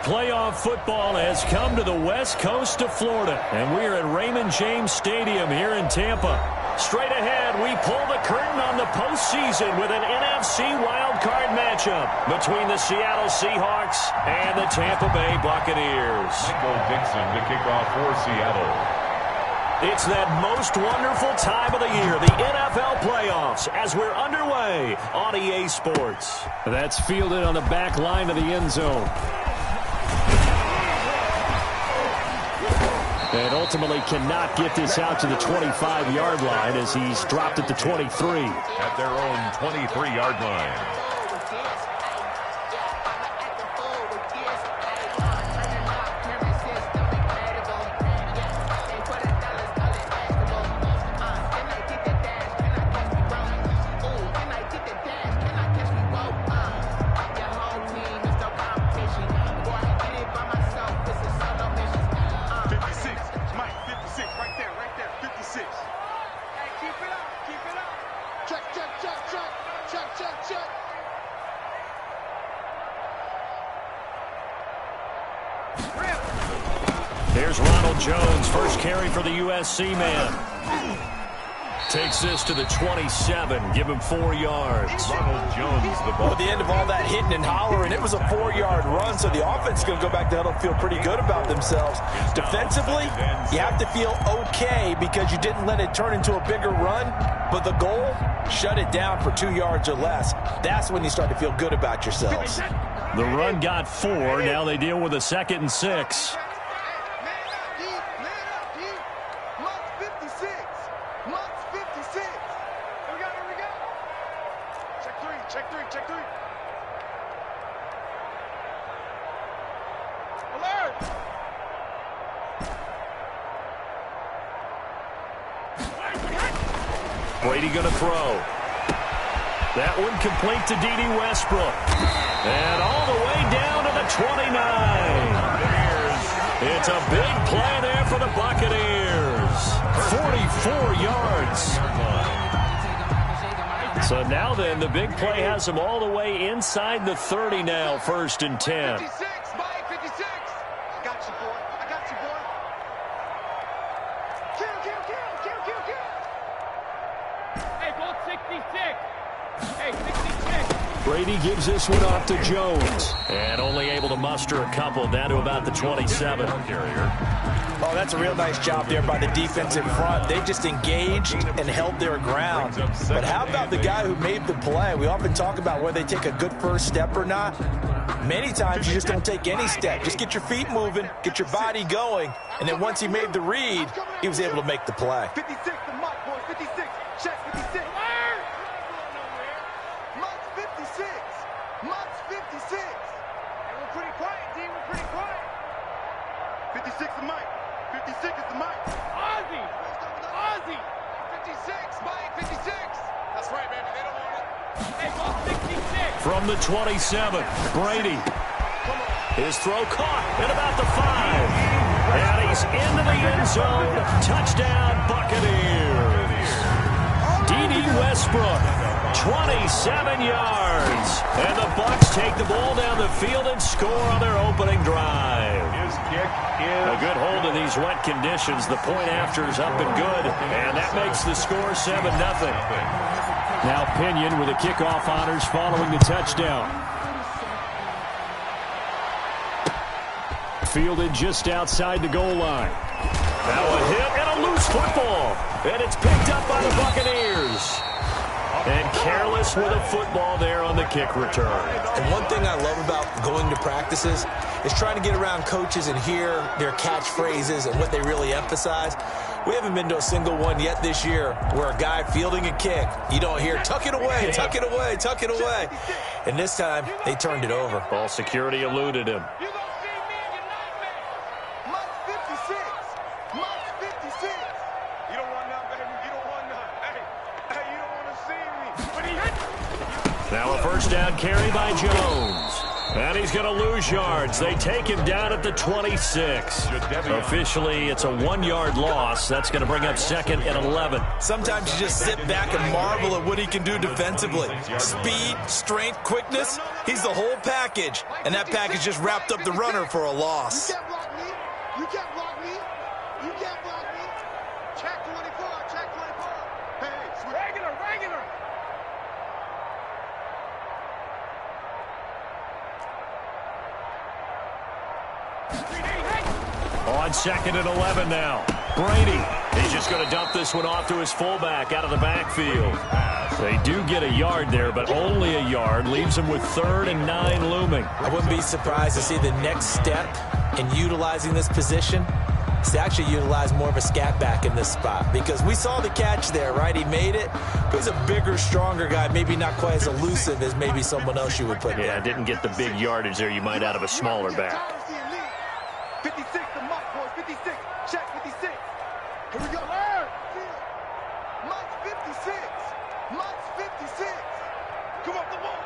playoff football has come to the west coast of Florida, and we are at Raymond James Stadium here in Tampa. Straight ahead, we pull the curtain on the postseason with an NFC wildcard matchup between the Seattle Seahawks and the Tampa Bay Buccaneers. Michael Dixon to kick off for Seattle. It's that most wonderful time of the year, the NFL playoffs, as we're underway on EA Sports. That's fielded on the back line of the end zone. And ultimately cannot get this out to the 25-yard line as he's dropped at the 23. At their own 23-yard line. Here's Ronald Jones, first carry for the USC man. Takes this to the 27, give him 4 yards. Ronald Jones, the ball. At the end of all that hitting and hollering, it was a 4-yard run, so the offense is going to go back to huddle and feel pretty good about themselves. Defensively, you have to feel okay because you didn't let it turn into a bigger run, but the goal, shut it down for 2 yards or less. That's when you start to feel good about yourselves. The run got 4, now they deal with a 2nd and 6. Brady going to throw. That one complete to D.D. Westbrook. And all the way down to the 29. It's a big play there for the Buccaneers. 44 yards. So now then, the big play has them all the way inside the 30 now, 1st and 10. 56, Mike, 56. I got you, boy. I got you, boy. Kill. Hey, go 66. Hey, 66. Brady gives this one off to Jones. And only able to muster a couple down to about the 27. Oh, that's a real nice job there by the defensive front. They just engaged and held their ground. But how about the guy who made the play? We often talk about whether they take a good first step or not. Many times you just don't take any step. Just get your feet moving, get your body going, and then once he made the read, he was able to make the play. 56, the Mike, boy, 56. Check 56. Mike's 56. Mike's 56. And we're pretty quiet, D. We're pretty quiet. 56 the Mike. 56 is the Mike. Ozzy. 56, Mike, 56. That's right, baby. They don't want it. Hey, go 66. From the 27, Brady. His throw caught at about the 5. And he's into the end zone. Touchdown, Buccaneers. D.D. Westbrook, 27 yards. And the Bucs take the ball down the field and score on their opening drive. His kick is a good hold in these wet conditions. The point after is up and good. And that makes the score 7-0. Now Pinion with the kickoff honors following the touchdown. Fielded just outside the goal line. Now a hit and a loose football. And it's picked up by the Buccaneers. And careless with a football there on the kick return. And one thing I love about going to practices is trying to get around coaches and hear their catchphrases and what they really emphasize. We haven't been to a single one yet this year where a guy fielding a kick, you don't hear, tuck it away, tuck it away, tuck it away. And this time, they turned it over. Ball security eluded him. You don't see me in your nightmare. Mike's 56. Mike's 56. You don't want none, baby. You don't want none. Hey, you don't want to see me. Now a first down carry by Jones. And he's going to lose yards. They take him down at the 26. Officially, it's a 1-yard loss. That's going to bring up 2nd and 11. Sometimes you just sit back and marvel at what he can do defensively. Speed, strength, quickness, he's the whole package. And that package just wrapped up the runner for a loss. You can't block me. You can't block me. You can't block me. Check 24. Check 24. Hey, switch. Regular. On 2nd and 11 now. Brady. He's just going to dump this one off to his fullback out of the backfield. They do get a yard there, but only a yard. Leaves him with 3rd and 9 looming. I wouldn't be surprised to see the next step in utilizing this position is to actually utilize more of a scat back in this spot, because we saw the catch there, right? He made it. But he's a bigger, stronger guy, maybe not quite as elusive as maybe someone else you would put Yeah, there. didn't get the big yardage there you might out of a smaller back. 56, the mark, boys. 56. Check 56. Here we go. Mike's 56. Mike's 56. Come on, the ball.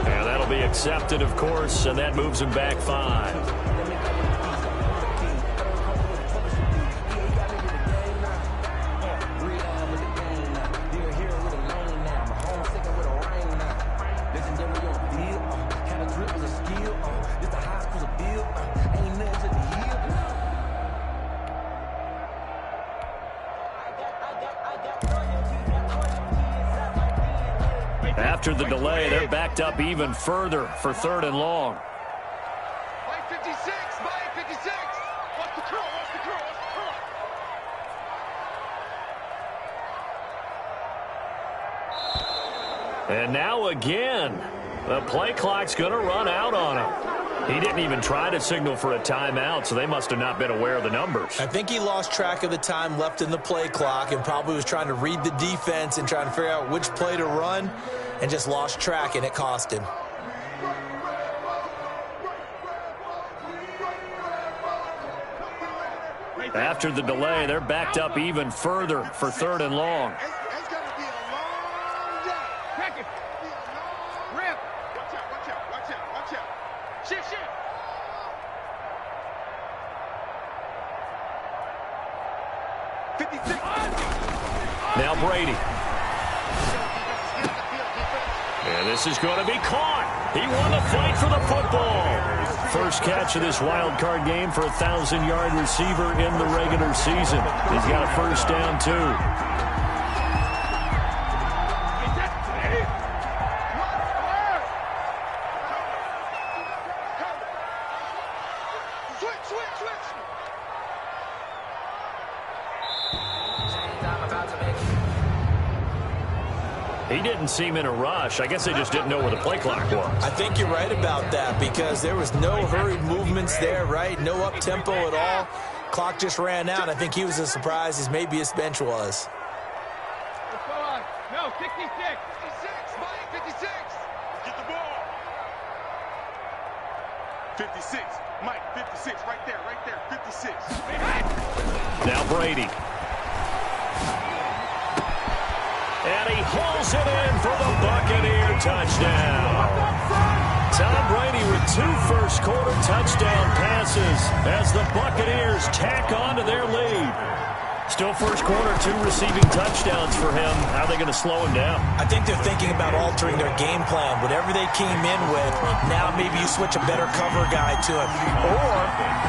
And that'll be accepted, of course, and that moves him back 5. After the delay, they're backed up even further for 3rd and long. Mike 56. Mike 56. Watch the curl. Watch the curl. Watch the curl. And now again, the play clock's going to run out on him. He didn't even try to signal for a timeout, so they must have not been aware of the numbers. I think he lost track of the time left in the play clock and probably was trying to read the defense and trying to figure out which play to run and just lost track, and it cost him. After the delay, they're backed up even further for 3rd and long. It's going to be a long day. Check it. Rip. Watch out. Watch out. Watch out. Watch out. Shift. 56. Now Brady. And this is going to be caught. He won the fight for the football. First catch of this wild card game for a 1,000-yard receiver in the regular season. He's got a first down, too. He didn't seem in a rush. I guess they just didn't know where the play clock was. I think you're right about that, because there was no hurried movements there, right? No up-tempo at all. Clock just ran out. I think he was as surprised as maybe his bench was. Let's go on. No, 66. 56. Mike 56. Get the ball. 56. Mike 56. Right there. 56. Now Brady. And he hauls it in for the Buccaneer touchdown. Tom Brady with 2 first-quarter touchdown passes as the Buccaneers tack on to their lead. Still first quarter, 2 receiving touchdowns for him. How are they going to slow him down? I think they're thinking about altering their game plan. Whatever they came in with, now maybe you switch a better cover guy to him. Or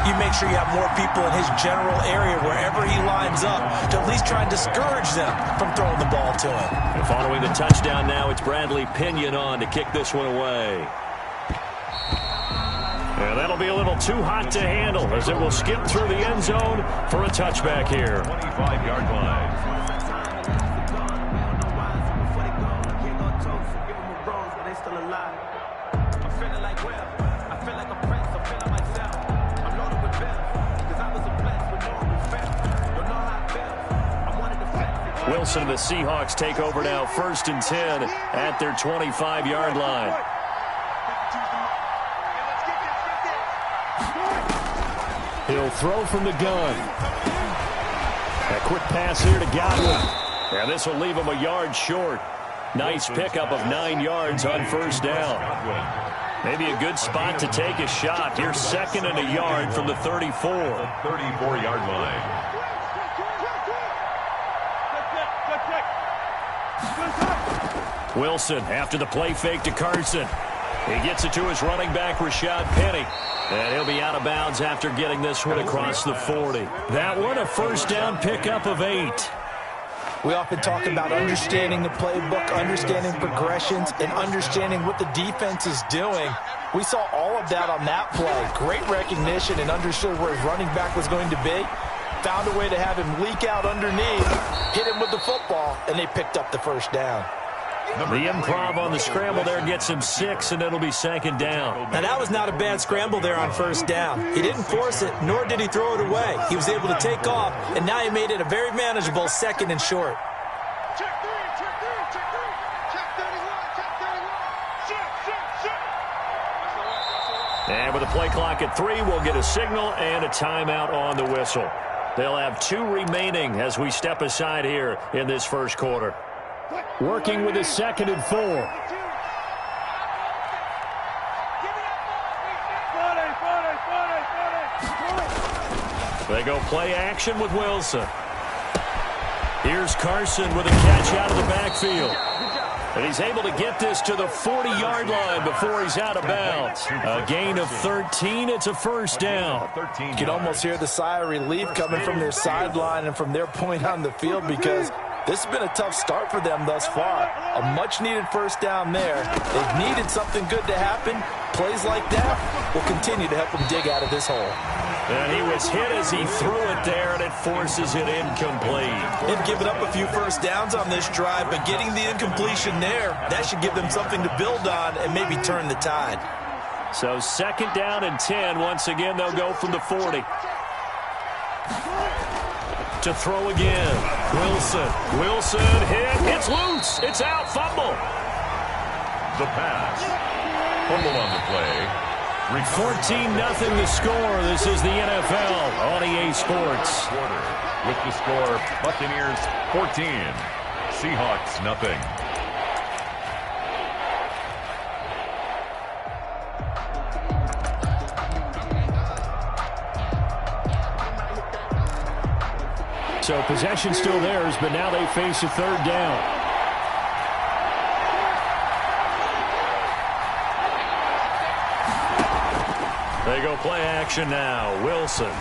you make sure you have more people in his general area wherever he lines up to at least try and discourage them from throwing the ball to him. And following the touchdown now, it's Bradley Pinion on to kick this one away. And that'll be a little too hot to handle as it will skip through the end zone for a touchback here. 25-yard line. Wilson and the Seahawks take over now, 1st and 10 at their 25-yard line. He'll throw from the gun. That quick pass here to Godwin. And this will leave him a yard short. Nice pickup of 9 yards on first down. Maybe a good spot to take a shot. Here's 2nd and a yard from the 34. 34-yard line. Wilson after the play fake to Carson. He gets it to his running back, Rashad Penny. And he'll be out of bounds after getting this one across the 40. That one a first down pickup of 8. We often talk about understanding the playbook, understanding progressions, and understanding what the defense is doing. We saw all of that on that play. Great recognition and understood where his running back was going to be. Found a way to have him leak out underneath, hit him with the football, and they picked up the first down. The improv on the scramble there gets him 6, and it'll be 2nd down. Now, that was not a bad scramble there on first down. He didn't force it, nor did he throw it away. He was able to take off, and now he made it a very manageable 2nd and short. Check 3, check 3, check 3. Check 31, check 31. Check. And with a play clock at 3, we'll get a signal and a timeout on the whistle. They'll have 2 remaining as we step aside here in this first quarter. Working with a 2nd and 4. They go play action with Wilson. Here's Carson with a catch out of the backfield. And he's able to get this to the 40-yard line before he's out of bounds. A gain of 13. It's a first down. You can almost hear the sigh of relief coming from their sideline and from their point on the field because this has been a tough start for them thus far. A much-needed first down there. They've needed something good to happen. Plays like that will continue to help them dig out of this hole. And he was hit as he threw it there, and it forces it incomplete. They've given up a few first downs on this drive, but getting the incompletion there, that should give them something to build on and maybe turn the tide. So 2nd down and 10. Once again, they'll go from the 40. To throw again. Wilson hit. It's loose. It's out. Fumble. The pass. Fumble on the play. 14-0 the score. This is the NFL on EA Sports. With the score, Buccaneers 14, Seahawks nothing. So possession still theirs, but now they face a 3rd down. They go play action now. Wilson.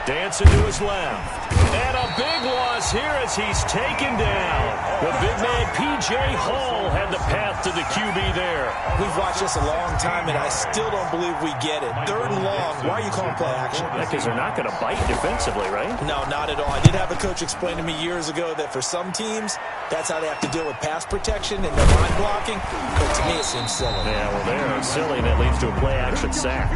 Dancing to his left. And a big loss here as he's taken down. The big man, P.J. Hall, had the path to the QB there. We've watched this a long time, and I still don't believe we get it. 3rd and long. Why are you calling play action? Because they're not going to bite defensively, right? No, not at all. I did have a coach explain to me years ago that for some teams, that's how they have to deal with pass protection and their line blocking. But to me, it seems silly. Yeah, well, they're silly. That leads to a play-action sack.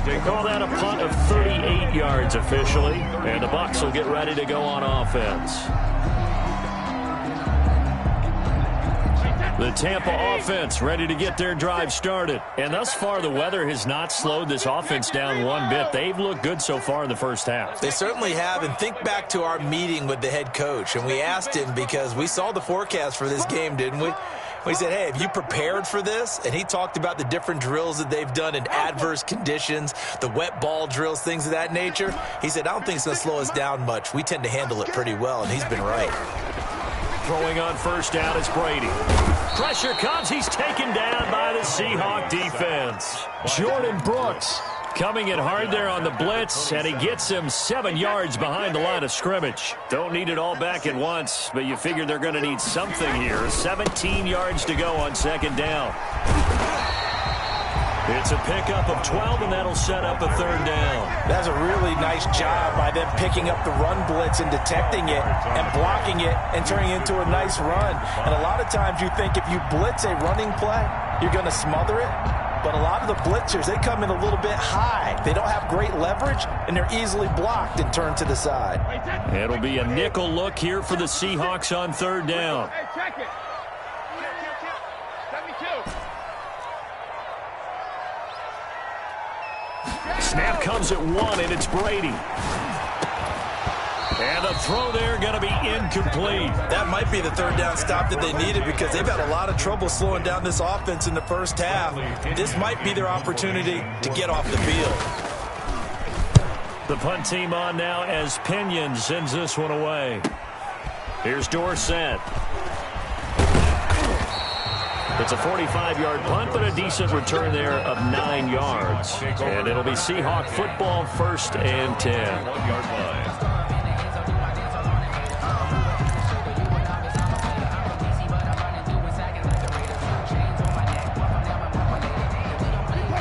They call that a punt of 38 yards officially, and the Bucs will get ready to go on offense. The Tampa offense ready to get their drive started. And thus far, the weather has not slowed this offense down one bit. They've looked good so far in the first half. They certainly have. And think back to our meeting with the head coach. And we asked him because we saw the forecast for this game, didn't we? We said, hey, have you prepared for this? And he talked about the different drills that they've done in adverse conditions, the wet ball drills, things of that nature. He said, I don't think it's going to slow us down much. We tend to handle it pretty well, and he's been right. Throwing on first down is Brady. Pressure comes. He's taken down by the Seahawk defense. Jordan Brooks coming in hard there on the blitz, and he gets him 7 yards behind the line of scrimmage. Don't need it all back at once, but you figure they're going to need something here. 17 yards to go on 2nd down. It's a pickup of 12, and that'll set up a 3rd down. That's a really nice job by them picking up the run blitz and detecting it and blocking it and turning it into a nice run. And a lot of times you think if you blitz a running play, you're going to smother it. But a lot of the blitzers, they come in a little bit high. They don't have great leverage, and they're easily blocked and turned to the side. It'll be a nickel look here for the Seahawks on 3rd down. Hey, check it. 72. Snap comes at 1, and it's Brady. And the throw there going to be incomplete. That might be the third down stop that they needed because they've had a lot of trouble slowing down this offense in the first half. This might be their opportunity to get off the field. The punt team on now as Pinion sends this one away. Here's Dorsett. It's a 45-yard punt, but a decent return there of 9 yards. And it'll be Seahawk football, 1st and 10. 1-yard line.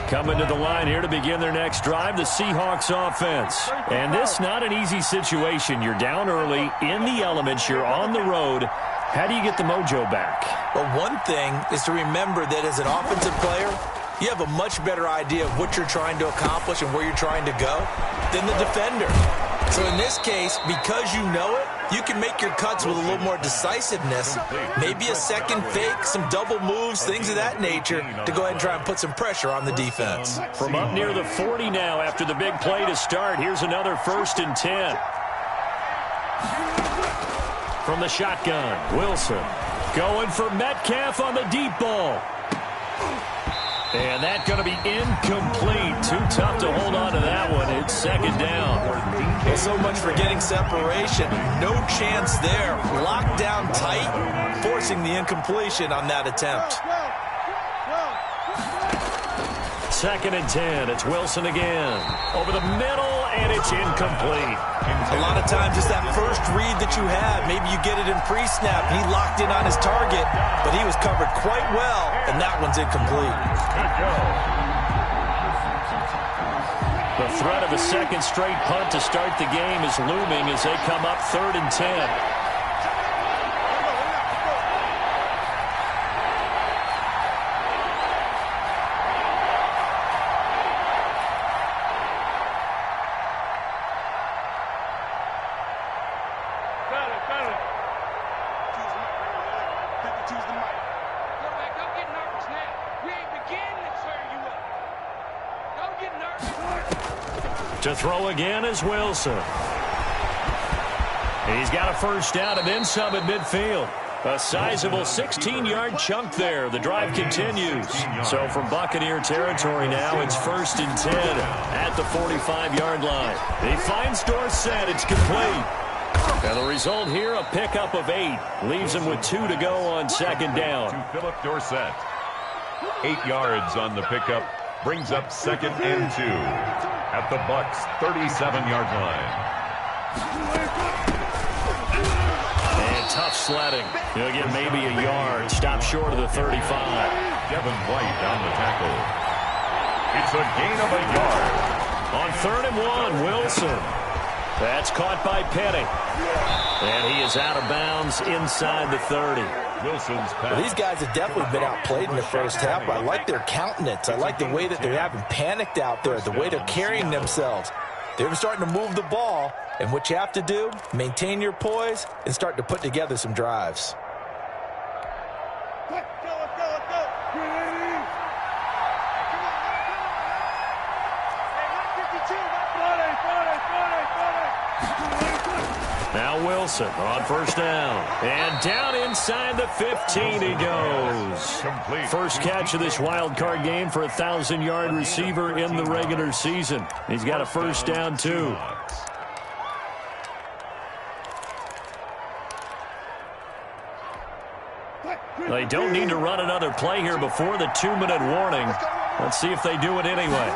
Coming to the line here to begin their next drive, the Seahawks offense. And this not an easy situation. You're down early, in the elements, you're on the road. How do you get the mojo back? Well, one thing is to remember that as an offensive player, you have a much better idea of what you're trying to accomplish and where you're trying to go than the defender. So in this case, because you know it, you can make your cuts with a little more decisiveness, maybe a second fake, some double moves, things of that nature, to go ahead and try and put some pressure on the defense. From up near the 40 now after the big play to start, here's another 1st and 10. From the shotgun, Wilson going for Metcalf on the deep ball. And that's going to be incomplete. Too tough to hold on to that one. It's 2nd down. Well, so much for getting separation. No chance there. Locked down tight, forcing the incompletion on that attempt. 2nd and 10. It's Wilson again. Over the middle, and it's incomplete. A lot of times it's that first read that you have. Maybe you get it in pre-snap. He locked in on his target, but he was covered quite well, and that one's incomplete. The threat of a second straight punt to start the game is looming as they come up 3rd and 10. To throw again is Wilson. He's got a 1st down and then some at midfield. A sizable 16-yard chunk there. The drive continues. So from Buccaneer territory now, it's 1st and 10 at the 45-yard line. He finds Dorsett. It's complete. And the result here, a pickup of 8. Leaves him with 2 to go on 2nd down. To Philip Dorsett. 8 yards on the pickup. Brings up 2nd and 2 at the Bucs' 37-yard line. And tough sledding. He'll get maybe a yard. Stop short of the 35. Devin White on the tackle. It's a gain of a yard. On 3rd and 1, Wilson. That's caught by Petty. And he is out of bounds inside the 30. Wilson's pass. Well, these guys have definitely been outplayed in the first half. I like their countenance. I like the way that they haven't panicked out there, the way they're carrying themselves. They're starting to move the ball, and what you have to do, maintain your poise and start to put together some drives. Let's go. Now Wilson on 1st down. And down inside the 15 he goes. First catch of this wild card game for a 1,000-yard receiver in the regular season. He's got a 1st down, too. They don't need to run another play here before the 2-minute warning. Let's see if they do it anyway.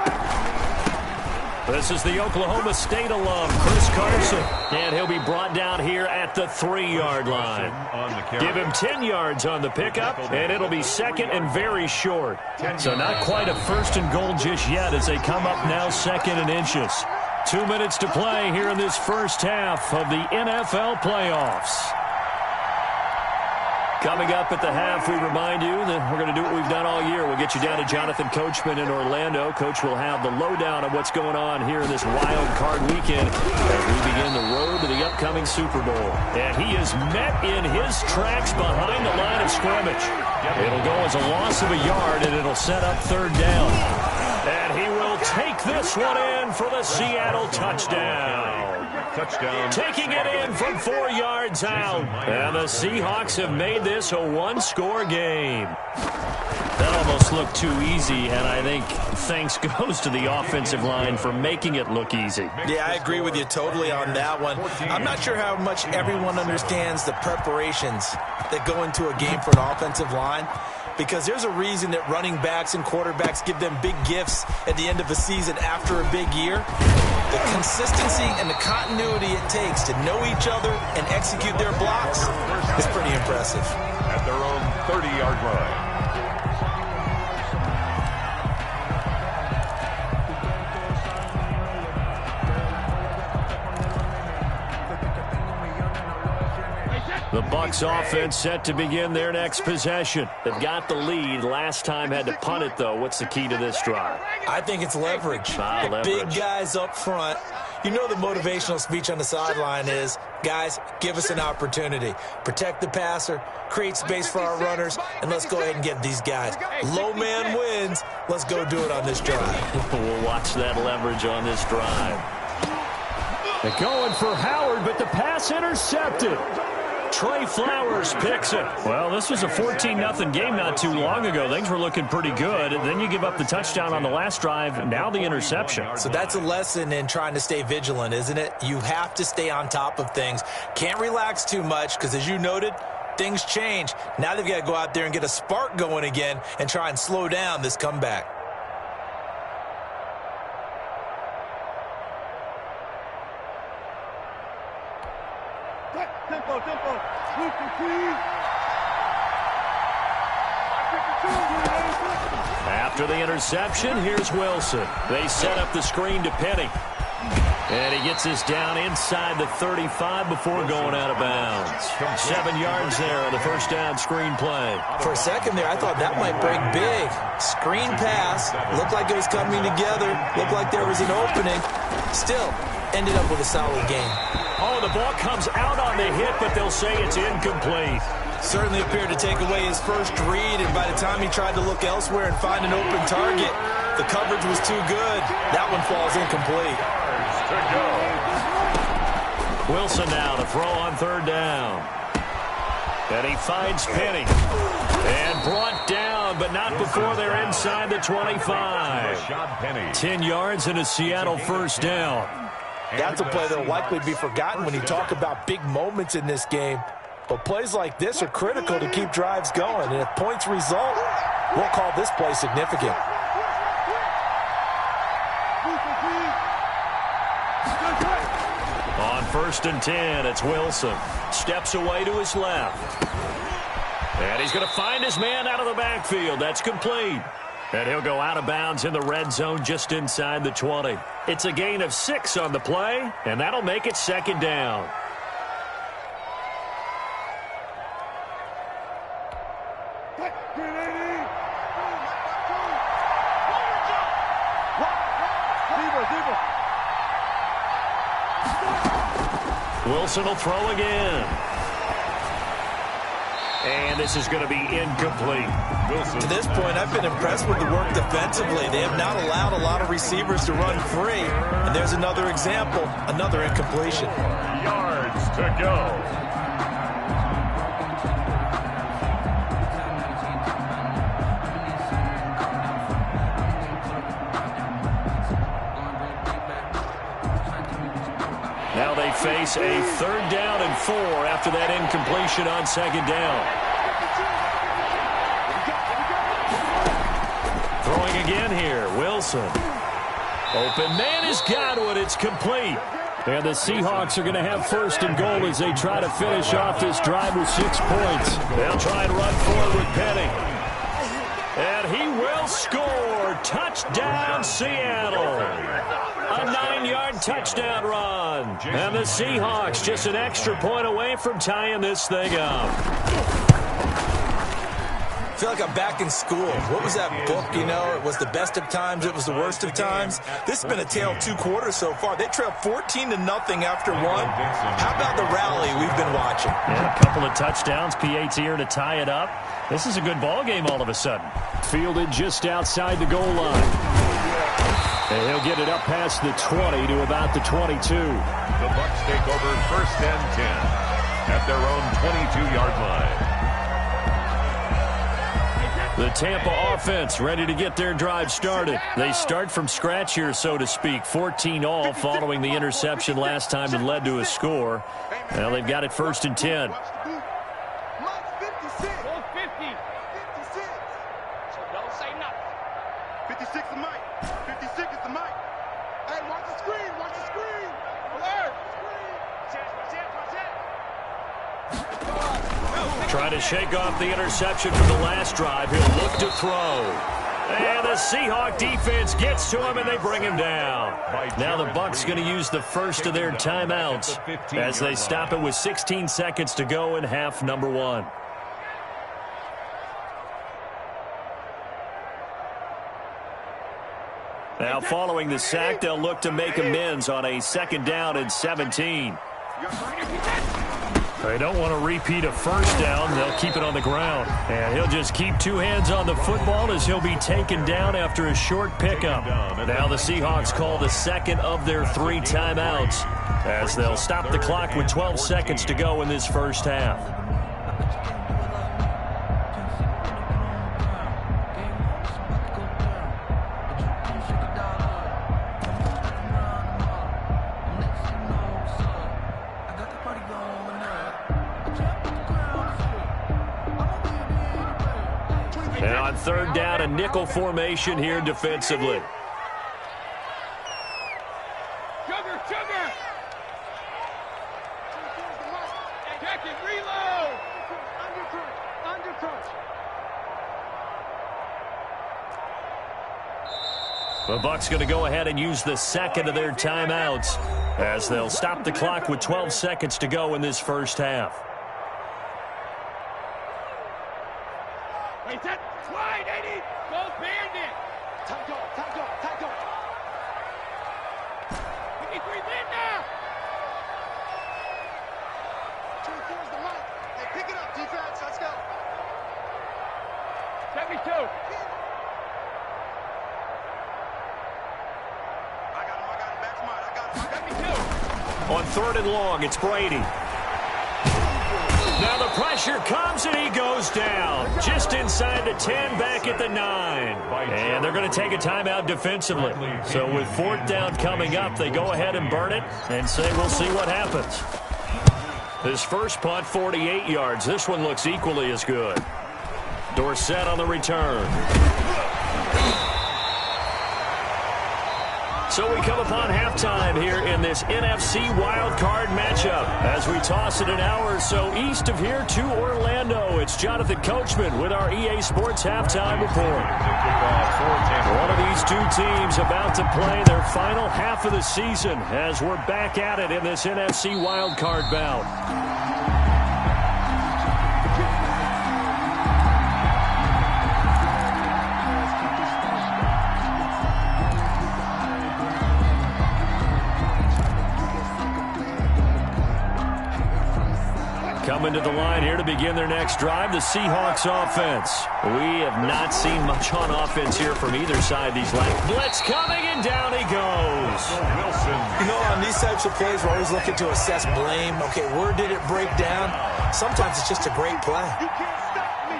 This is the Oklahoma State alum, Chris Carson. And he'll be brought down here at the 3-yard line. Give him 10 yards on the pickup, and it'll be 2nd and very short. So not quite a 1st and goal just yet as they come up now 2nd and inches. 2 minutes to play here in this first half of the NFL playoffs. Coming up at the half, we remind you that we're going to do what we've done all year. We'll get you down to Jonathan Coachman in Orlando. Coach will have the lowdown of what's going on here in this wild card weekend as we begin the road to the upcoming Super Bowl. And he is met in his tracks behind the line of scrimmage. It'll go as a loss of a yard, and it'll set up 3rd down. And he will take this one in for the Seattle touchdown. Touchdown. Taking it in from 4 yards out. And the Seahawks have made this a one-score game. That almost looked too easy, and I think thanks goes to the offensive line for making it look easy. Yeah, I agree with you totally on that one. I'm not sure how much everyone understands the preparations that go into a game for an offensive line, because there's a reason that running backs and quarterbacks give them big gifts at the end of a season after a big year. The consistency and the continuity it takes to know each other and execute their blocks is pretty impressive. At their own 30-yard line. The Bucs offense set to begin their next possession. They've got the lead. Last time had to punt it, though. What's the key to this drive? I think it's leverage. Leverage. Big guys up front. You know the motivational speech on the sideline is, guys, give us an opportunity. Protect the passer, create space for our runners, and let's go ahead and get these guys. Low man wins. Let's go do it on this drive. We'll watch that leverage on this drive. They're going for Howard, but the pass intercepted. Trey Flowers picks it. Well, this was a 14-0 game not too long ago. Things were looking pretty good. Then you give up the touchdown on the last drive. Now the interception. So that's a lesson in trying to stay vigilant, isn't it? You have to stay on top of things. Can't relax too much because, as you noted, things change. Now they've got to go out there and get a spark going again and try and slow down this comeback. After the interception, here's Wilson. They set up the screen to Penny. And he gets this down inside the 35 before going out of bounds. 7 yards there on the first down screen play. For a second there, I thought that might break big. Screen pass. Looked like it was coming together. Looked like there was an opening. Still, ended up with a solid game. Oh, the ball comes out on the hit, but they'll say it's incomplete. Certainly appeared to take away his first read, and by the time he tried to look elsewhere and find an open target, the coverage was too good. That one falls incomplete. Wilson now to throw on third down. And he finds Penny. And brought down, but not before they're inside the 25. 10 yards and a Seattle first down. That's a play that will likely be forgotten when you talk about big moments in this game. But plays like this are critical to keep drives going. And if points result, we'll call this play significant. On 1st and 10, it's Wilson. Steps away to his left. And he's going to find his man out of the backfield. That's complete. And he'll go out of bounds in the red zone just inside the 20. It's a gain of 6 on the play, and that'll make it second down. Wilson will throw again. And this is going to be incomplete. Wilson. To this point, I've been impressed with the work defensively. They have not allowed a lot of receivers to run free. And there's another example, another incompletion. Yards to go. Now they face a 3rd down and 4 after that incompletion on 2nd down. Throwing again here, Wilson. Open man has got it. It's complete. And the Seahawks are going to have 1st and goal as they try to finish off this drive with 6 points. They'll try and run forward with Penny. And he will score. Touchdown, Seattle. A 9-yard touchdown run. And the Seahawks just an extra point away from tying this thing up. I feel like I'm back in school. What was that book, you know? It was the best of times. It was the worst of times. This has been a tale of 2 quarters so far. They trailed 14-0 after 1. How about the rally we've been watching? Yeah, a couple of touchdowns. PAT here to tie it up. This is a good ball game all of a sudden. Fielded just outside the goal line. And he'll get it up past the 20 to about the 22. The Bucs take over 1st and 10 at their own 22-yard line. The Tampa offense ready to get their drive started. They start from scratch here, so to speak. 14-all following the interception last time that led to a score. Well, they've got it 1st and 10. 56 is Mike. 56 is the Mike. Hey, watch the screen. Watch the screen. Alert. Trying to shake off the interception from the last drive. He'll look to throw. And the Seahawk defense gets to him, and they bring him down. Now the Bucs going to use the first of their timeouts as they stop it with 16 seconds to go in half number 1. Now following the sack, they'll look to make amends on a 2nd down and 17. They don't want to repeat a 1st down. They'll keep it on the ground. And he'll just keep 2 hands on the football as he'll be taken down after a short pickup. Now the Seahawks call the 2nd of their 3 timeouts as they'll stop the clock with 12 seconds to go in this first half. And on 3rd down, a nickel formation here defensively. Sugar! Check it, reload! Undercut! The Bucs going to go ahead and use the 2nd of their timeouts as they'll stop the clock with 12 seconds to go in this first half. Wait, that slide, Eddie! Go bandit! Time go. 53 in now! 24 is the Mike. Hey, pick it up, defense. Let's go. 72. I got him. Back to mine. I got him. 72. On 3rd and long, it's Brady. Now the pressure comes and he goes down. Just inside the 10, back at the 9. And they're going to take a timeout defensively. So with 4th down coming up, they go ahead and burn it and say we'll see what happens. His first punt, 48 yards. This one looks equally as good. Dorsett on the return. So we come upon halftime here in this NFC wildcard matchup as we toss it an hour or so east of here to Orlando. It's Jonathan Coachman with our EA Sports Halftime Report. One of these 2 teams about to play their final half of the season as we're back at it in this NFC wildcard bout. Coming to the line here to begin their next drive, the Seahawks offense. We have not seen much on offense here from either side these last. Blitz coming, and down he goes. Wilson. You know, on these types of plays, we're always looking to assess blame. Okay, where did it break down? Sometimes it's just a great play. You can't stop me.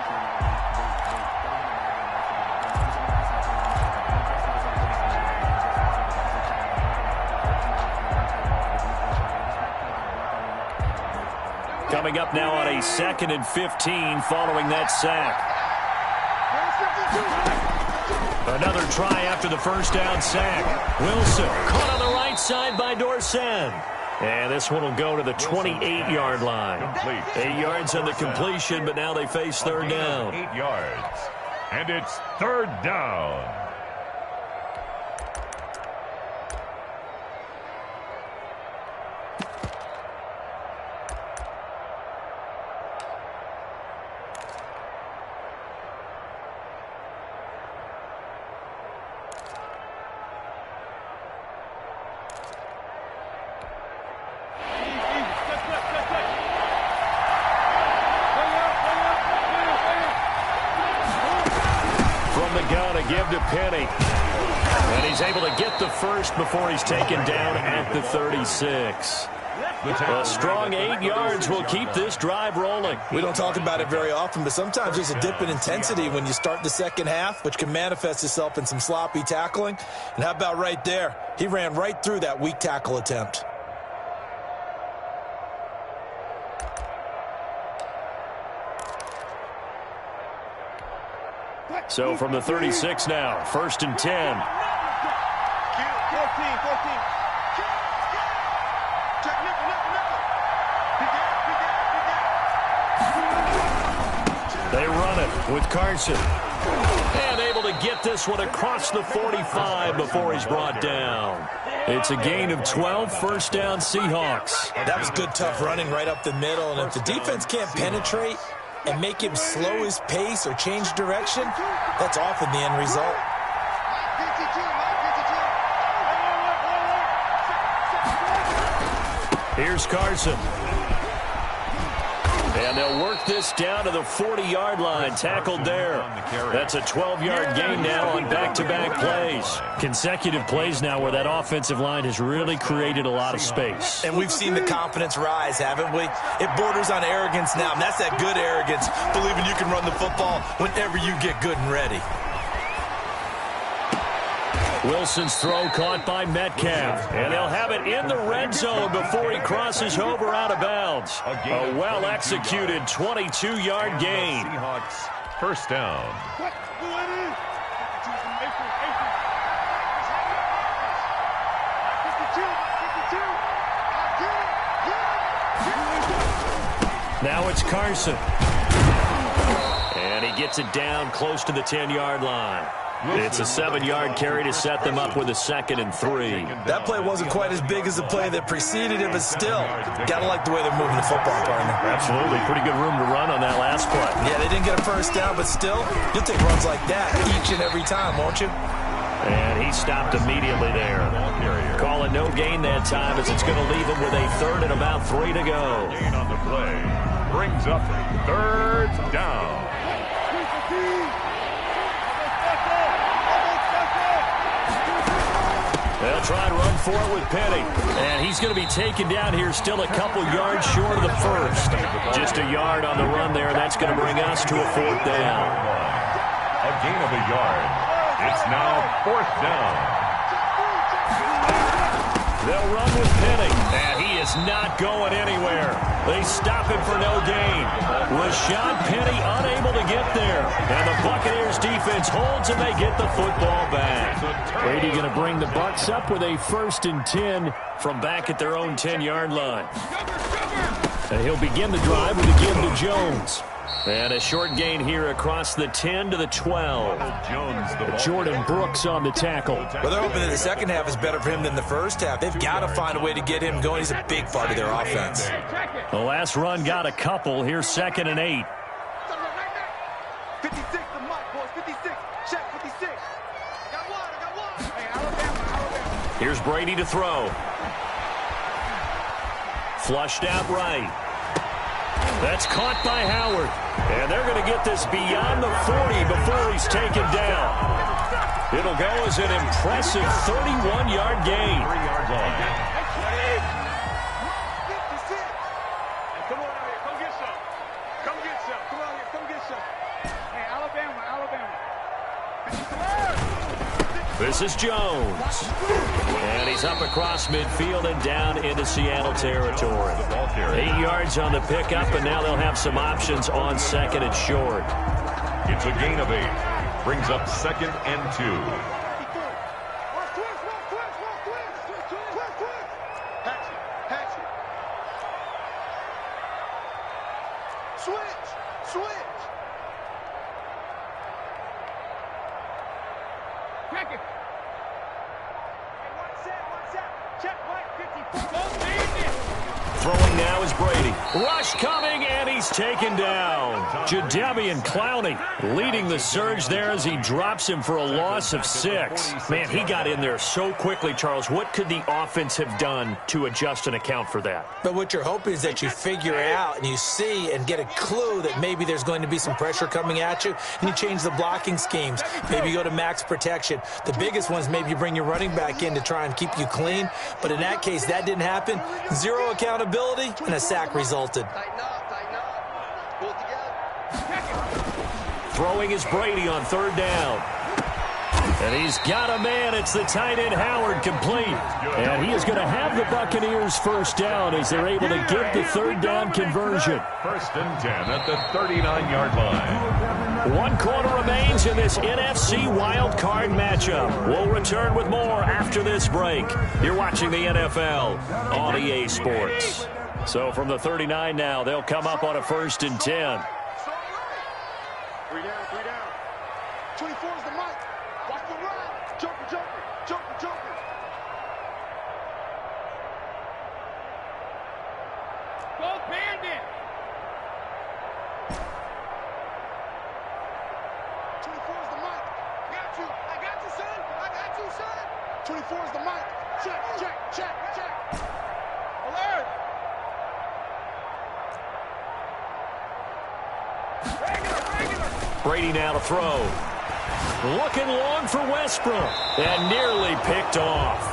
Coming up now on a 2nd and 15 following that sack. Another try after the first down sack. Wilson caught on the right side by Dorsett. And this one will go to the 28-yard line. 8 yards on the completion, but now they face 3rd down. 8 yards. And it's 3rd down. he's able to get the first before he's taken down at the 36. A strong 8 yards will keep this drive rolling. We don't talk about it very often, but sometimes there's a dip in intensity when you start the second half, which can manifest itself in some sloppy tackling. And how about right there? He ran right through that weak tackle attempt. So from the 36 now, 1st and 10. 14. They run it with Carson. And able to get this one across the 45 before he's brought down. It's a gain of 12, first down Seahawks. That was good, tough running right up the middle. And if the defense can't penetrate and make him slow his pace or change direction, that's often the end result. Here's Carson. And they'll work this down to the 40-yard line, tackled there. That's a 12-yard gain now on back-to-back plays. Consecutive plays now where that offensive line has really created a lot of space. And we've seen the confidence rise, haven't we? It borders on arrogance now, and that's that good arrogance, believing you can run the football whenever you get good and ready. Wilson's throw caught by Metcalf. And they'll have it in the red zone before he crosses over out of bounds. A well-executed 22-yard gain. Seahawks, first down. Now it's Carson. And he gets it down close to the 10-yard line. It's a 7-yard carry to set them up with a 2nd and 3. That play wasn't quite as big as the play that preceded it, but still, gotta like the way they're moving the football, partner. Absolutely. Pretty good room to run on that last play. Yeah, they didn't get a first down, but still, you'll take runs like that each and every time, won't you? And he stopped immediately there. Call it no gain that time as it's going to leave him with a 3rd and about 3 to go. Gain on the play brings up 3rd down. They'll try and run for it with Penny. And he's going to be taken down here still a couple yards short of the first. Just a yard on the run there, and that's going to bring us to a 4th down. A gain of a yard. It's now 4th down. They'll run with Penny. And he is not going anywhere. They stop him for no gain. Rashad Penny unable to get there. And the Buccaneers defense holds and they get the football back. Brady going to bring the Bucs up with a 1st and 10 from back at their own 10-yard line. And he'll begin the drive with a give to Jones. And a short gain here across the 10 to the 12. Jordan Brooks on the tackle. Well, they're hoping that the second half is better for him than the first half. They've got to find a way to get him going. He's a big part of their offense. The last run got a couple. Here's 2nd and 8. 56 the mic, boys. 56. Check 56. Got one. Hey, Alabama. Here's Brady to throw. Flushed out right. That's caught by Howard. And they're going to get this beyond the 40 before he's taken down. It'll go as an impressive 31-yard gain. 3-yard line. 56. Hey, come on out here. Come get some. Come get some. Come on here. Come get some. Hey, Alabama. This is Jones. And he's up across midfield and down into Seattle territory. 8 yards on the pickup, and now they'll have some options on 2nd and short. It's a gain of 8. Brings up 2nd and 2. Switch. Check it. Hey, one set. Check right 54. Throwing now is Brady. Rush coming, and he's taken down. Jadeveon Clowney leading the surge there as he drops him for a loss of 6. Man, he got in there so quickly, Charles. What could the offense have done to adjust and account for that? But what you're hoping is that you figure out and you see and get a clue that maybe there's going to be some pressure coming at you, and you change the blocking schemes. Maybe you go to max protection. The biggest one is maybe you bring your running back in to try and keep you clean. But in that case, that didn't happen. Zero accountability, and a sack resulted. Throwing is Brady on 3rd down. And he's got a man. It's the tight end Howard, complete. And he is going to have the Buccaneers first down as they're able to get the 3rd down conversion. 1st and 10 at the 39-yard line. 1 quarter remains in this NFC wild card matchup. We'll return with more after this break. You're watching the NFL on EA Sports. So from the 39 now, they'll come up on a 1st and 10. 3 down, 3 down. 24 is the mic. Watch the run. Joker, Joker, Joker, Joker. Go Bandit. 24 is the mic. Got you. I got you, son. I got you, son. 24 is the mic. Check, check, check, check. Alert. Regular. Brady now to throw. Looking long for Westbrook. And nearly picked off.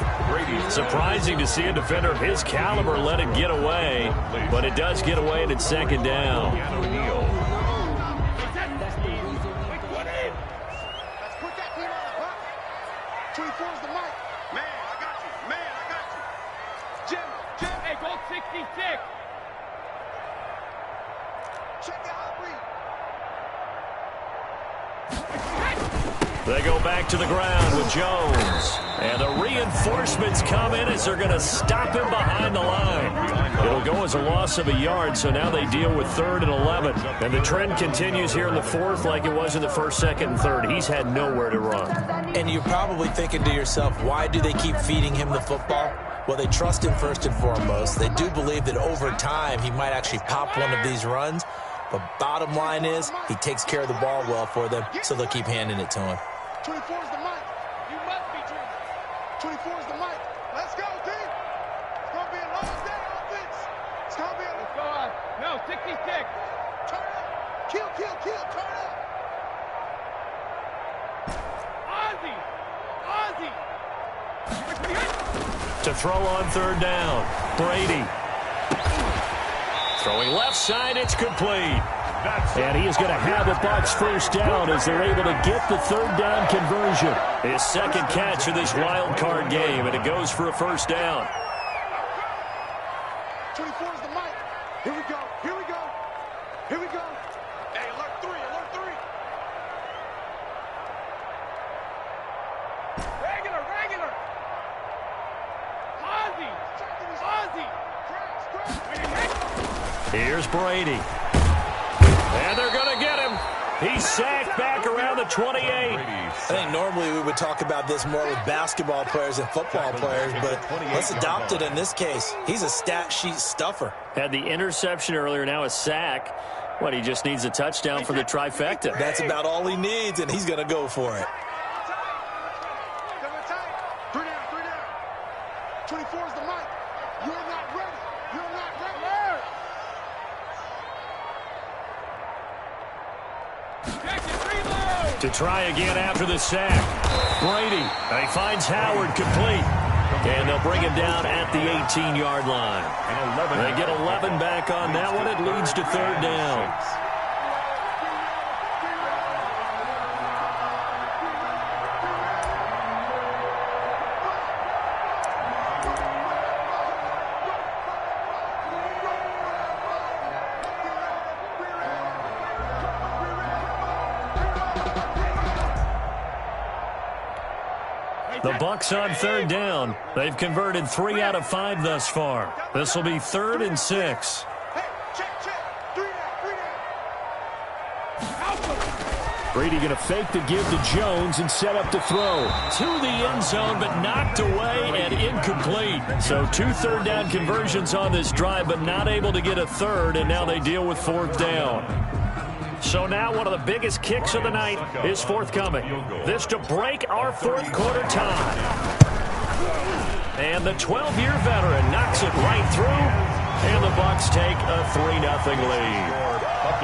Surprising to see a defender of his caliber let it get away. But it does get away and it's 2nd down. Let's put that team on the buck. 24 is the mic. Man, I got you. Man, I got you. Jim. Hey, go 66. Check the outreach. They go back to the ground with Jones. And the reinforcements come in as they're going to stop him behind the line. It'll go as a loss of a yard, so now they deal with 3rd and 11. And the trend continues here in the 4th like it was in the 1st, 2nd, and 3rd. He's had nowhere to run. And you're probably thinking to yourself, why do they keep feeding him the football? Well, they trust him first and foremost. They do believe that over time he might actually pop one of these runs. But bottom line is he takes care of the ball well for them, so they'll keep handing it to him. 24 is the mic. You must be dreaming. 24 is the mic. Let's go, team. It's going to be a long day offense. It's going to be a... Let's go on. No, 66. Turn up. Kill, kill, kill. Turn up. Ozzy. To throw on 3rd down. Brady. Throwing left side, it's complete. And he is going to have the Bucs first down as they're able to get the 3rd down conversion. His 2nd catch of this wild card game, and it goes for a first down. 24 is the mic. Here we go. Here we go. Here we go. Hey, alert 3. Alert 3. Regular. Ozzy. Here's Brady. And they're going to get him. He's sacked back around the 28. I think normally we would talk about this more with basketball players and football players, but let's adopt it in this case. He's a stat sheet stuffer. Had the interception earlier, now a sack. What, he just needs a touchdown for the trifecta. That's about all he needs, and he's going to go for it. 3 down. 24 is the mic. You're not ready. To try again after the sack. Brady. He finds Howard complete. And they'll bring him down at the 18-yard line. They get 11 back on that one. It leads to 3rd down. The Bucs on 3rd down. They've converted 3 out of 5 thus far. This will be 3rd and 6. Hey, check. 3 down. Brady going to fake the give to Jones and set up to throw. To the end zone, but knocked away and incomplete. So 2 third-down conversions on this drive, but not able to get a third, and now they deal with 4th down. So now one of the biggest kicks of the night is forthcoming. This to break our 4th quarter tie. And the 12-year veteran knocks it right through, and the Bucs take a 3-0 lead.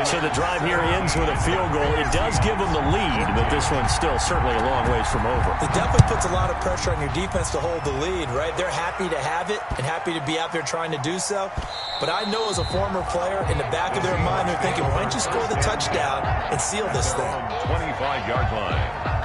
So the drive here ends with a field goal. It does give them the lead, but this one's still certainly a long ways from over. It definitely puts a lot of pressure on your defense to hold the lead, right? They're happy to have it and happy to be out there trying to do so. But I know as a former player, in the back of their mind, they're thinking, why don't you score the touchdown and seal this thing? 25-yard line.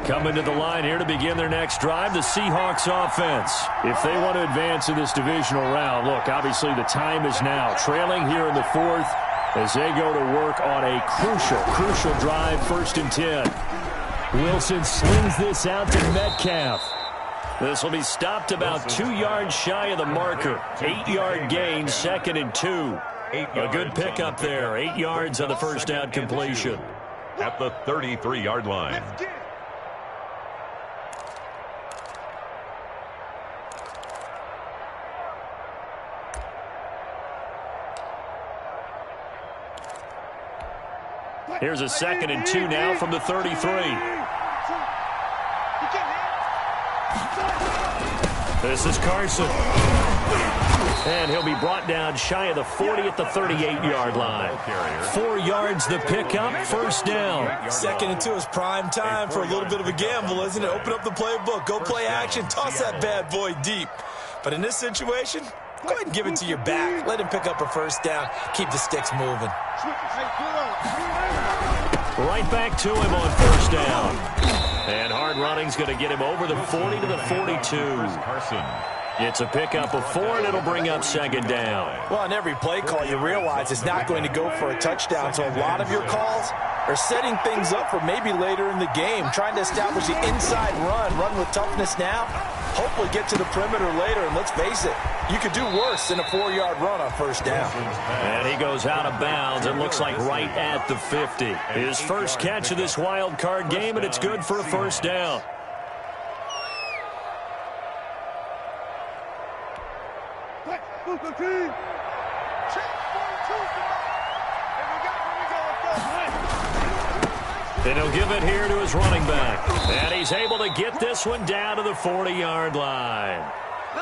Coming to the line here to begin their next drive, the Seahawks offense. If they want to advance in this divisional round, look, obviously the time is now. Trailing here in the 4th as they go to work on a crucial drive, 1st and 10. Wilson slings this out to Metcalf. This will be stopped about 2 yards shy of the marker. 8-yard gain, 2nd and 2. A good pickup there. 8 yards on the first down completion. At the 33-yard line. Here's a 2nd and 2 now from the 33. This is Carson. And he'll be brought down shy of the 40 at the 38-yard line. 4 yards the pickup, 1st down. 2nd and 2 is prime time for a little bit of a gamble, isn't it? Open up the playbook, go play action, toss that bad boy deep. But in this situation, go ahead and give it to your back. Let him pick up a 1st down. Keep the sticks moving. Right back to him on 1st down. And hard running's going to get him over the 40 to the 42. Carson. It's a pickup of 4, and it'll bring up 2nd down. Well, on every play call, you realize it's not going to go for a touchdown. So a lot of your calls are setting things up for maybe later in the game, trying to establish the inside run with toughness now, hopefully get to the perimeter later. And let's face it, you could do worse than a 4-yard run on 1st down. And he goes out of bounds. It looks like right at the 50. His first catch of this wild card game, and it's good for a 1st down. And he'll give it here to his running back. And he's able to get this one down to the 40-yard line.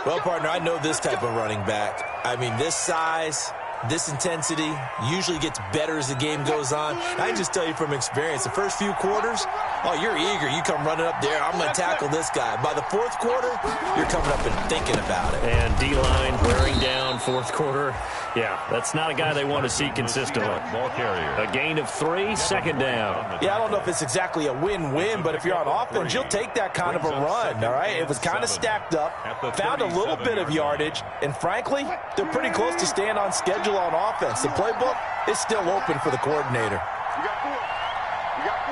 Well, partner, I know this type of running back. I mean, this size, this intensity usually gets better as the game goes on. I can just tell you from experience, the first few quarters, oh, you're eager. You come running up there, I'm going to tackle this guy. By the 4th quarter, you're coming up and thinking about it. And D-line wearing down 4th quarter. Yeah, that's not a guy they want to see consistently. Ball carrier. A gain of 3, 2nd down. Yeah, I don't know if it's exactly a win-win, but if you're on offense, you'll take that kind of a run, all right? It was kind of stacked up, found a little bit of yardage, and frankly, they're pretty close to staying on schedule on offense. The playbook is still open for the coordinator. You got 4. You got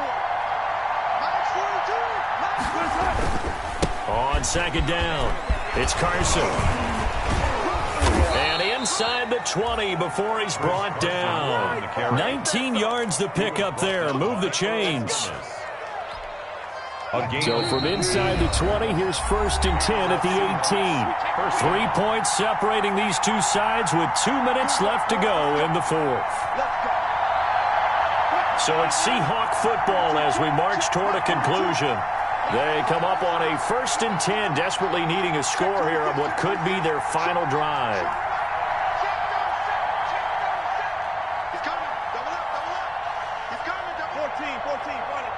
4. On 2nd down, it's Carson. And inside the 20 before he's brought down. 19 yards to pick up there. Move the chains. So from inside the 20, here's 1st and 10 at the 18. 3 points separating these two sides with 2 minutes left to go in the 4th. So it's Seahawk football as we march toward a conclusion. They come up on a 1st and 10, desperately needing a score here on what could be their final drive. He's coming. Double up. He's coming. 14, run it.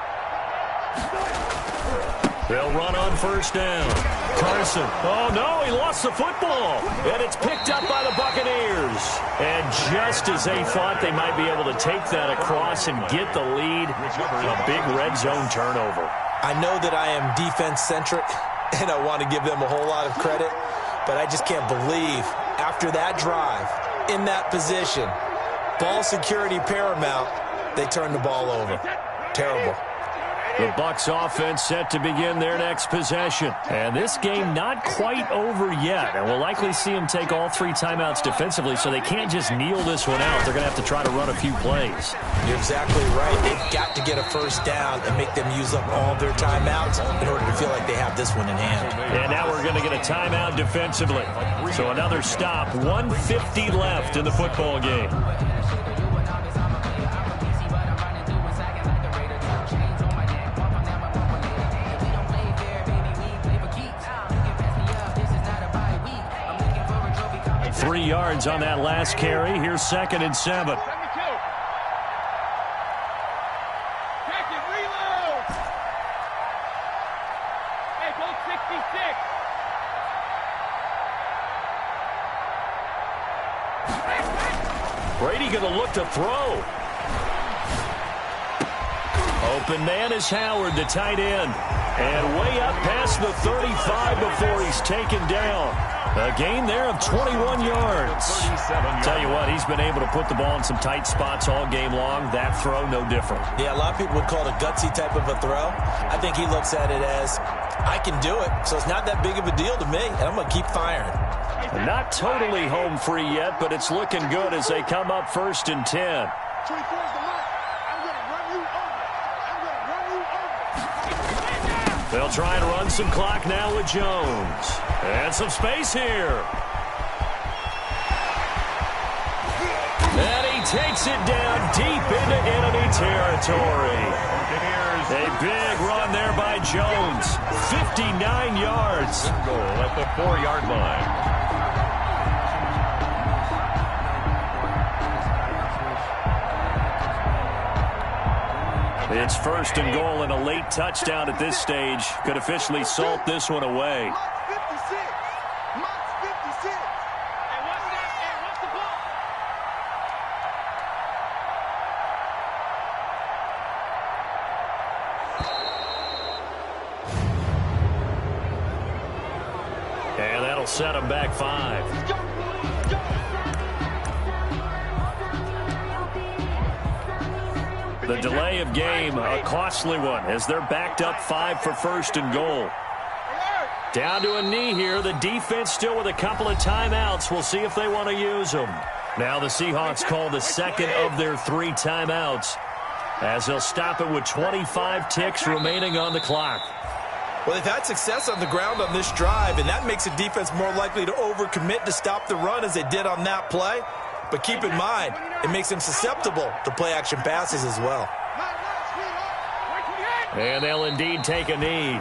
They'll run on 1st down. Carson. Oh, no, he lost the football. And it's picked up by the Buccaneers. And just as they thought they might be able to take that across and get the lead, a big red zone turnover. I know that I am defense-centric, and I want to give them a whole lot of credit, but I just can't believe after that drive, in that position, ball security paramount, they turned the ball over. Terrible. The Bucs offense set to begin their next possession. And this game not quite over yet. And we'll likely see them take all 3 timeouts defensively, so they can't just kneel this one out. They're going to have to try to run a few plays. You're exactly right. They've got to get a first down and make them use up all their timeouts in order to feel like they have this one in hand. And now we're going to get a timeout defensively. So another stop, 1:50 left in the football game. Three yards on that last carry. Here's 2nd and 7. Brady going to look to throw. Open man is Howard, the tight end. And way up past the 35 before he's taken down. A gain there of 21 yards. Tell you what, he's been able to put the ball in some tight spots all game long. That throw, no different. Yeah, a lot of people would call it a gutsy type of a throw. I think he looks at it as, I can do it, so it's not that big of a deal to me, and I'm going to keep firing. Not totally home free yet, but it's looking good as they come up 1st and 10. 24 is the line. I'm going to run you over. I'm going to run you over. They'll try and run some clock now with Jones. And some space here. And he takes it down deep into enemy territory. A big run there by Jones. 59 yards. Goal at the 4-yard line. It's 1st and goal, and a late touchdown at this stage could officially salt this one away. Mott's 56. Mott's 56. Hey, watch that. Hey, watch the ball. And that'll set him back 5. Let's go. Let's go. The delay of game, a costly one, as they're backed up 5 for 1st and goal. Down to a knee here. The defense still with a couple of timeouts. We'll see if they want to use them. Now the Seahawks call the 2nd of their 3 timeouts, as they'll stop it with 25 ticks remaining on the clock. Well, they've had success on the ground on this drive, and that makes the defense more likely to overcommit to stop the run as they did on that play. But keep in mind, it makes them susceptible to play-action passes as well. And they'll indeed take a knee.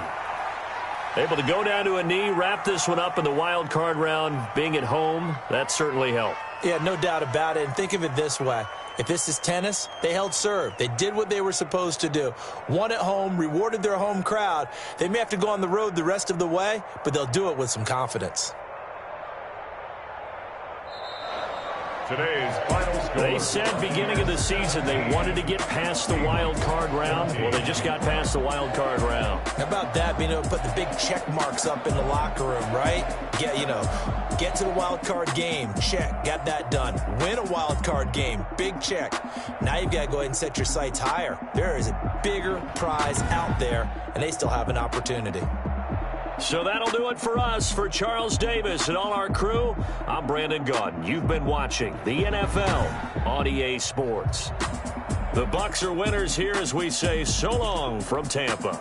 Able to go down to a knee, wrap this one up in the wild card round. Being at home, that certainly helped. Yeah, no doubt about it. And think of it this way. If this is tennis, they held serve. They did what they were supposed to do. Won at home, rewarded their home crowd. They may have to go on the road the rest of the way, but they'll do it with some confidence. Today's final score. They said beginning of the season they wanted to get past the wild card round. Well, they just got past the wild card round. How about that, being able to put the big check marks up in the locker room, right? Get to the wild card game. Check. Got that done. Win a wild card game. Big check. Now you've got to go ahead and set your sights higher. There is a bigger prize out there, and they still have an opportunity. So that'll do it for us. For Charles Davis and all our crew, I'm Brandon Gaudin. You've been watching the NFL on EA Sports. The Bucs are winners here as we say so long from Tampa.